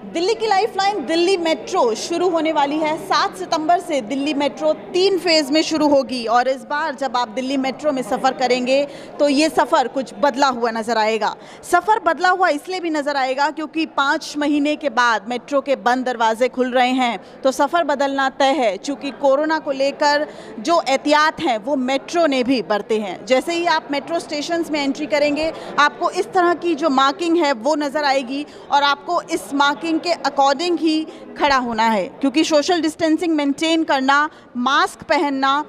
दिल्ली की lifeline Delhi metro शुरू होने वाली है। 7 सितंबर से दिल्ली मेट्रो 3 फेज़ में शुरू होगी और इस बार जब आप दिल्ली मेट्रो में सफ़र करेंगे तो ये सफ़र कुछ बदला हुआ नज़र आएगा। सफ़र बदला हुआ इसलिए भी नज़र आएगा क्योंकि 5 महीने के बाद मेट्रो के बंद दरवाजे खुल रहे हैं, तो सफ़र बदलना तय है। चूँकि कोरोना को लेकर जो एहतियात हैं वो मेट्रो ने भी बरते हैं। जैसे ही आप मेट्रो स्टेशन में एंट्री करेंगे आपको इस तरह की जो मार्किंग है वो नज़र आएगी और आपको इस मार्किंग के अकॉर्डिंग ही खड़ा होना है, क्योंकि सोशल डिस्टेंसिंग मेंटेन करना, मास्क पहनना,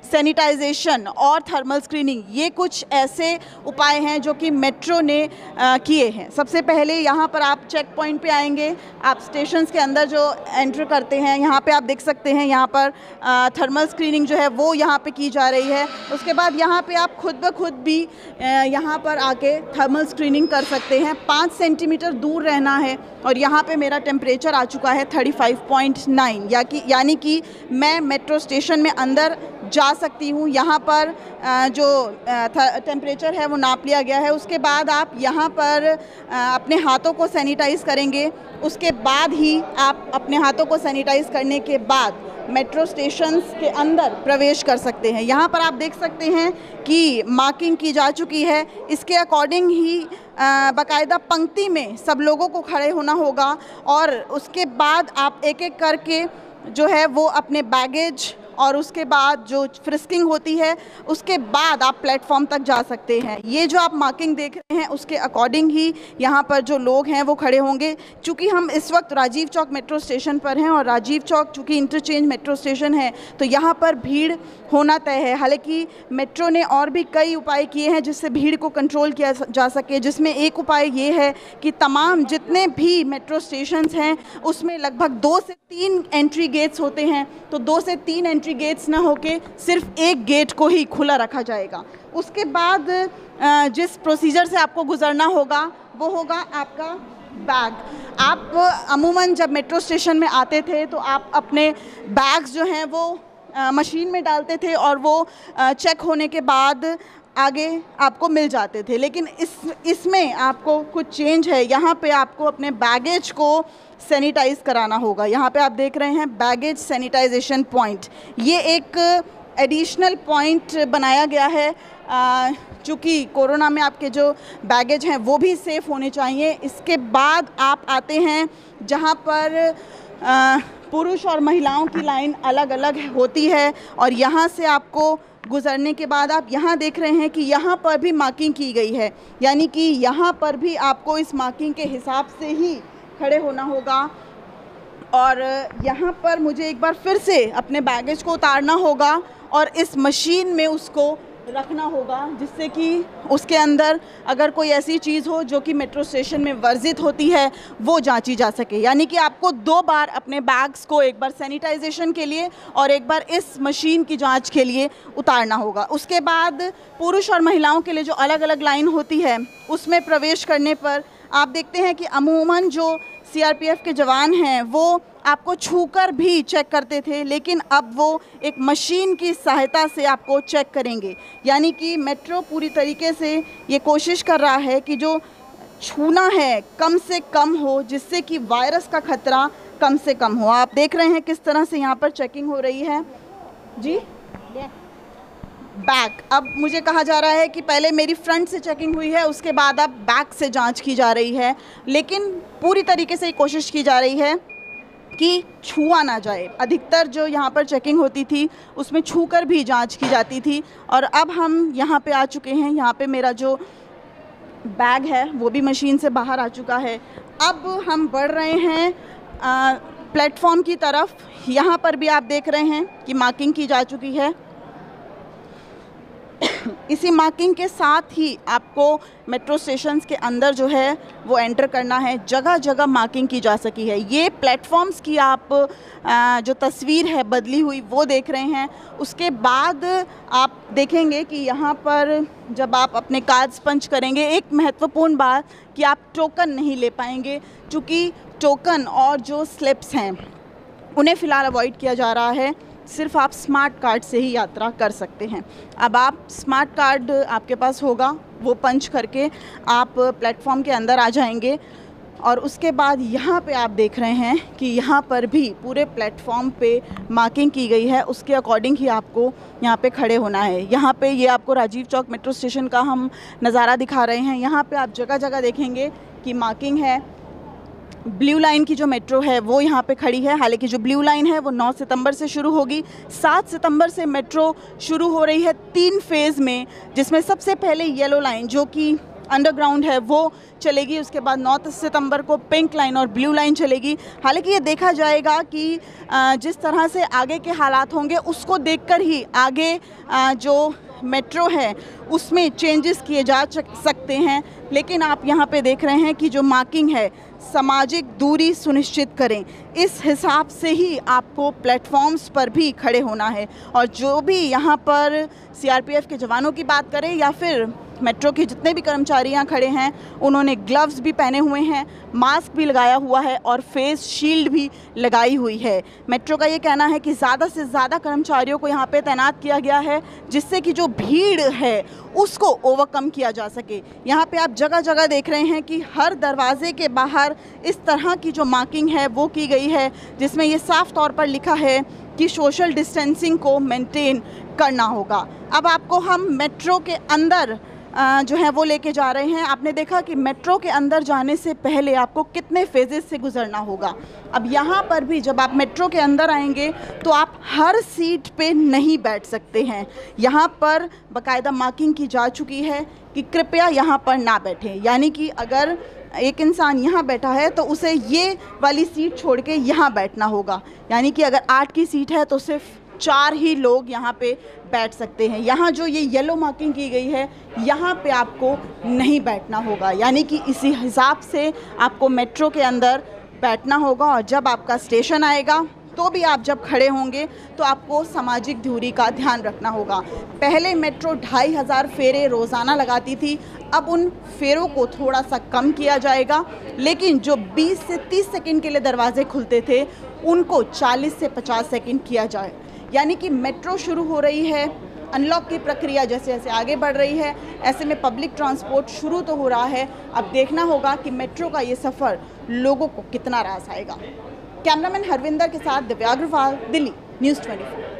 सैनिटाइजेशन और थर्मल स्क्रीनिंग, ये कुछ ऐसे उपाय हैं जो कि मेट्रो ने किए हैं। सबसे पहले यहाँ पर आप चेक पॉइंट पे आएंगे, आप स्टेशंस के अंदर जो एंटर करते हैं यहाँ पे आप देख सकते हैं यहाँ पर थर्मल स्क्रीनिंग जो है वो यहाँ पे की जा रही है। उसके बाद यहाँ पे आप खुद ब खुद भी यहाँ पर आके थर्मल स्क्रीनिंग कर सकते हैं। 5 सेंटीमीटर दूर रहना है और यहाँ पे मेरा टेम्परेचर आ चुका है 35.9, यानी कि मैं मेट्रो स्टेशन में अंदर जा सकती हूँ। यहाँ पर जो टेम्परेचर है वो नाप लिया गया है। उसके बाद आप यहाँ पर अपने हाथों को सैनिटाइज़ करेंगे। उसके बाद ही आप अपने हाथों को सैनिटाइज़ करने के बाद मेट्रो स्टेशंस के अंदर प्रवेश कर सकते हैं। यहाँ पर आप देख सकते हैं कि मार्किंग की जा चुकी है। इसके अकॉर्डिंग ही बाकायदा पंक्ति में सब लोगों को खड़े होना होगा और उसके बाद आप एक एक करके जो है वो अपने बैगेज और उसके बाद जो फ्रिस्किंग होती है उसके बाद आप प्लेटफॉर्म तक जा सकते हैं। ये जो आप मार्किंग देख रहे हैं उसके अकॉर्डिंग ही यहाँ पर जो लोग हैं वो खड़े होंगे। चूँकि हम इस वक्त राजीव चौक मेट्रो स्टेशन पर हैं और राजीव चौक चूँकि इंटरचेंज मेट्रो स्टेशन है तो यहाँ पर भीड़ होना तय है। हालांकि मेट्रो ने और भी कई उपाय किए हैं जिससे भीड़ को कंट्रोल किया जा सके, जिसमें एक उपाय ये है कि तमाम जितने भी मेट्रो स्टेशंस हैं उसमें लगभग 2 से 3 एंट्री गेट्स होते हैं, तो 2 से 3 एंट्री गेट्स ना होके सिर्फ एक गेट को ही खुला रखा जाएगा। उसके बाद जिस प्रोसीजर से आपको गुजरना होगा वो होगा आपका बैग। आप अमूमन जब मेट्रो स्टेशन में आते थे तो आप अपने बैग्स जो हैं वो मशीन में डालते थे और वो चेक होने के बाद आगे आपको मिल जाते थे, लेकिन इसमें आपको कुछ चेंज है। यहाँ पे आपको अपने बैगेज को सैनिटाइज़ कराना होगा। यहाँ पे आप देख रहे हैं बैगेज सैनिटाइजेशन पॉइंट, ये एक एडिशनल पॉइंट बनाया गया है चूँकि कोरोना में आपके जो बैगेज हैं वो भी सेफ़ होने चाहिए। इसके बाद आप आते हैं जहाँ पर पुरुष और महिलाओं की लाइन अलग अलग होती है और यहाँ से आपको गुज़रने के बाद आप यहाँ देख रहे हैं कि यहाँ पर भी मार्किंग की गई है, यानी कि यहाँ पर भी आपको इस मार्किंग के हिसाब से ही खड़े होना होगा। और यहाँ पर मुझे एक बार फिर से अपने बैगेज को उतारना होगा और इस मशीन में उसको रखना होगा जिससे कि उसके अंदर अगर कोई ऐसी चीज़ हो जो कि मेट्रो स्टेशन में वर्जित होती है वो जांची जा सके। यानी कि आपको 2 बार अपने बैग्स को, एक बार सैनिटाइजेशन के लिए और एक बार इस मशीन की जांच के लिए उतारना होगा। उसके बाद पुरुष और महिलाओं के लिए जो अलग अलग लाइन होती है उसमें प्रवेश करने पर आप देखते हैं कि अमूमन जो सीआरपीएफ के जवान हैं वो आपको छूकर भी चेक करते थे, लेकिन अब वो एक मशीन की सहायता से आपको चेक करेंगे। यानी कि मेट्रो पूरी तरीके से ये कोशिश कर रहा है कि जो छूना है कम से कम हो, जिससे कि वायरस का खतरा कम से कम हो। आप देख रहे हैं किस तरह से यहाँ पर चेकिंग हो रही है जी। बैक, अब मुझे कहा जा रहा है कि पहले मेरी फ्रंट से चेकिंग हुई है, उसके बाद अब बैक से जांच की जा रही है, लेकिन पूरी तरीके से कोशिश की जा रही है कि छुआ ना जाए। अधिकतर जो यहाँ पर चेकिंग होती थी उसमें छूकर भी जांच की जाती थी और अब हम यहाँ पे आ चुके हैं। यहाँ पे मेरा जो बैग है वो भी मशीन से बाहर आ चुका है। अब हम बढ़ रहे हैं प्लेटफॉर्म की तरफ। यहाँ पर भी आप देख रहे हैं कि मार्किंग की जा चुकी है। इसी मार्किंग के साथ ही आपको मेट्रो स्टेशंस के अंदर जो है वो एंटर करना है। जगह जगह मार्किंग की जा सकी है। ये प्लेटफॉर्म्स की आप जो तस्वीर है बदली हुई वो देख रहे हैं। उसके बाद आप देखेंगे कि यहाँ पर जब आप अपने कार्ड्स पंच करेंगे, एक महत्वपूर्ण बात कि आप टोकन नहीं ले पाएंगे, क्योंकि टोकन और जो स्लिप्स हैं उन्हें फ़िलहाल अवॉइड किया जा रहा है। सिर्फ आप स्मार्ट कार्ड से ही यात्रा कर सकते हैं। अब आप स्मार्ट कार्ड आपके पास होगा, वो पंच करके आप प्लेटफॉर्म के अंदर आ जाएंगे। और उसके बाद यहाँ पे आप देख रहे हैं कि यहाँ पर भी पूरे प्लेटफॉर्म पे मार्किंग की गई है, उसके अकॉर्डिंग ही आपको यहाँ पे खड़े होना है। यहाँ पे ये आपको राजीव चौक मेट्रो स्टेशन का हम नज़ारा दिखा रहे हैं। यहाँ पे आप जगह जगह देखेंगे कि मार्किंग है। ब्लू लाइन की जो मेट्रो है वो यहाँ पे खड़ी है। हालांकि जो ब्लू लाइन है वो 9 सितंबर से शुरू होगी। 7 सितंबर से मेट्रो शुरू हो रही है 3 फेज़ में, जिसमें सबसे पहले येलो लाइन जो कि अंडरग्राउंड है वो चलेगी। उसके बाद 9 सितंबर को पिंक लाइन और ब्लू लाइन चलेगी। हालांकि ये देखा जाएगा कि जिस तरह से आगे के हालात होंगे उसको देखकर ही आगे जो मेट्रो है उसमें चेंजेस किए जा सकते हैं। लेकिन आप यहाँ पे देख रहे हैं कि जो मार्किंग है, सामाजिक दूरी सुनिश्चित करें, इस हिसाब से ही आपको प्लेटफॉर्म्स पर भी खड़े होना है। और जो भी यहाँ पर सीआरपीएफ के जवानों की बात करें या फिर मेट्रो के जितने भी कर्मचारी यहाँ खड़े हैं, उन्होंने ग्लव्स भी पहने हुए हैं, मास्क भी लगाया हुआ है और फेस शील्ड भी लगाई हुई है। मेट्रो का ये कहना है कि ज़्यादा से ज़्यादा कर्मचारियों को यहाँ पे तैनात किया गया है, जिससे कि जो भीड़ है उसको ओवरकम किया जा सके। यहाँ पे आप जगह जगह देख रहे हैं कि हर दरवाजे के बाहर इस तरह की जो मार्किंग है वो की गई है, जिसमें ये साफ तौर पर लिखा है कि सोशल डिस्टेंसिंग को मेंटेन करना होगा। अब आपको हम मेट्रो के अंदर जो है वो लेके जा रहे हैं। आपने देखा कि मेट्रो के अंदर जाने से पहले आपको कितने फेजेस से गुजरना होगा। अब यहाँ पर भी जब आप मेट्रो के अंदर आएंगे तो आप हर सीट पे नहीं बैठ सकते हैं। यहाँ पर बाकायदा मार्किंग की जा चुकी है कि कृपया यहाँ पर ना बैठें। यानी कि अगर एक इंसान यहाँ बैठा है तो उसे ये वाली सीट छोड़ के यहाँ बैठना होगा। यानी कि अगर 8 की सीट है तो सिर्फ 4 ही लोग यहाँ पे बैठ सकते हैं। यहाँ जो ये येलो मार्किंग की गई है, यहाँ पे आपको नहीं बैठना होगा। यानी कि इसी हिसाब से आपको मेट्रो के अंदर बैठना होगा। और जब आपका स्टेशन आएगा तो भी आप जब खड़े होंगे तो आपको सामाजिक दूरी का ध्यान रखना होगा। पहले मेट्रो 2500 फेरे रोज़ाना लगाती थी, अब उन फेरों को थोड़ा सा कम किया जाएगा। लेकिन जो 20 से 30 सेकंड के लिए दरवाजे खुलते थे उनको 40 से 50 सेकंड किया जाए। यानी कि मेट्रो शुरू हो रही है, अनलॉक की प्रक्रिया जैसे जैसे आगे बढ़ रही है, ऐसे में पब्लिक ट्रांसपोर्ट शुरू तो हो रहा है। अब देखना होगा कि मेट्रो का ये सफ़र लोगों को कितना रास आएगा। कैमरामैन हरविंदर के साथ दिव्या अग्रवाल, दिल्ली न्यूज़ 24।